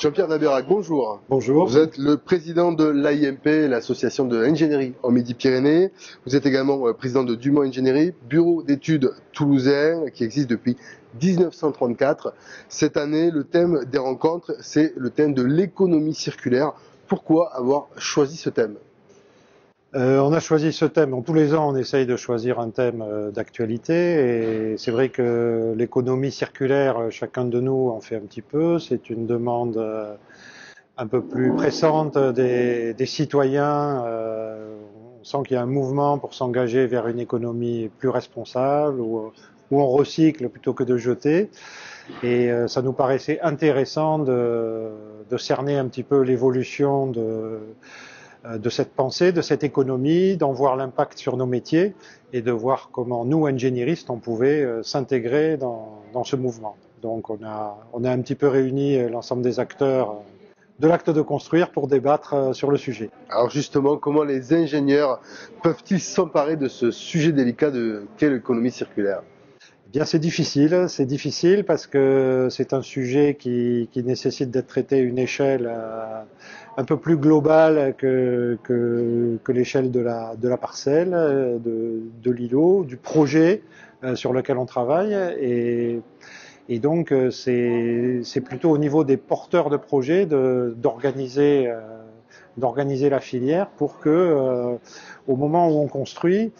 Jean-Pierre Naberac, bonjour. Bonjour. Vous êtes le président de l'AIMP, l'association de l'ingénierie en Midi-Pyrénées. Vous êtes également président de Dumont Ingénierie, bureau d'études toulousain qui existe depuis 1934. Cette année, le thème des rencontres, c'est le thème de l'économie circulaire. Pourquoi avoir choisi ce thème ? On a choisi ce thème. Tous les ans, on essaye de choisir un thème d'actualité. Et c'est vrai que l'économie circulaire, chacun de nous en fait un petit peu. C'est une demande un peu plus pressante des citoyens. On sent qu'il y a un mouvement pour s'engager vers une économie plus responsable, où on recycle plutôt que de jeter. Et ça nous paraissait intéressant de cerner un petit peu l'évolution de cette pensée, de cette économie, d'en voir l'impact sur nos métiers et de voir comment nous, ingénieristes, on pouvait s'intégrer dans ce mouvement. Donc on a un petit peu réuni l'ensemble des acteurs de l'acte de construire pour débattre sur le sujet. Alors justement, comment les ingénieurs peuvent-ils s'emparer de ce sujet délicat qu'est l'économie circulaire ? Eh bien, c'est difficile parce que c'est un sujet qui nécessite d'être traité à une échelle un peu plus globale que l'échelle de la parcelle, de l'îlot, du projet sur lequel on travaille. Et donc, c'est plutôt au niveau des porteurs de projets d'organiser la filière pour que, au moment où on construit,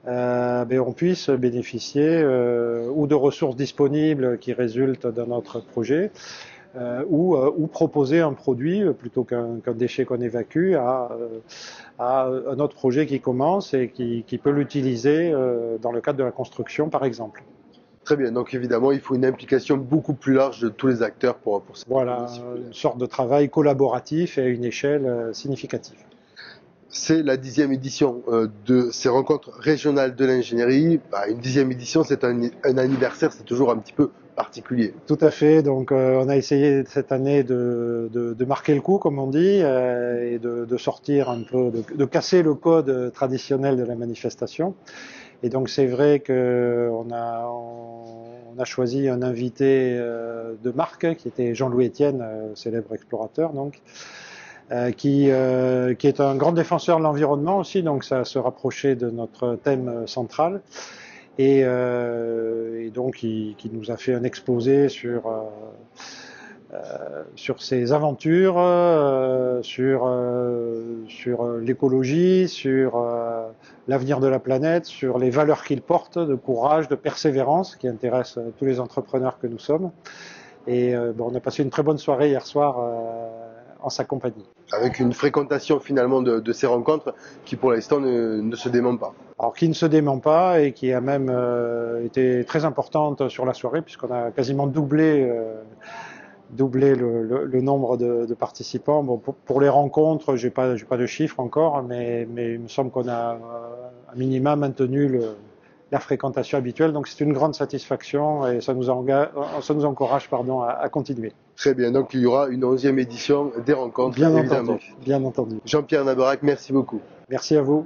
on puisse bénéficier ou de ressources disponibles qui résultent de notre projet ou proposer un produit plutôt qu'un déchet qu'on évacue à un autre projet qui commence et qui peut l'utiliser dans le cadre de la construction par exemple. Très bien, donc évidemment il faut une implication beaucoup plus large de tous les acteurs pour cette Voilà, une sorte de travail collaboratif et à une échelle significative. C'est la 10e édition de ces rencontres régionales de l'ingénierie. Une 10e édition, c'est un anniversaire, c'est toujours un petit peu particulier. Tout à fait. Donc, on a essayé cette année de marquer le coup, comme on dit, et de sortir un peu, de casser le code traditionnel de la manifestation. Et donc, c'est vrai qu'on a choisi un invité de marque qui était Jean-Louis Etienne, célèbre explorateur, donc. Qui est un grand défenseur de l'environnement aussi, donc ça se rapprochait de notre thème central, et donc qui nous a fait un exposé sur ses aventures, sur l'écologie, sur l'avenir de la planète, sur les valeurs qu'il porte, de courage, de persévérance, qui intéressent tous les entrepreneurs que nous sommes. Et on a passé une très bonne soirée hier soir en sa compagnie. Avec une fréquentation finalement de ces rencontres qui pour l'instant ne se dément pas. Alors qui ne se dément pas et qui a même été très importante sur la soirée puisqu'on a quasiment doublé le nombre de participants. Bon, pour les rencontres, j'ai pas de chiffres encore, mais il me semble qu'on a à minima maintenu la fréquentation habituelle. Donc c'est une grande satisfaction et ça nous encourage à continuer. Très bien, donc il y aura une 11e édition des rencontres. Bien entendu. Jean-Pierre Naberac, merci beaucoup. Merci à vous.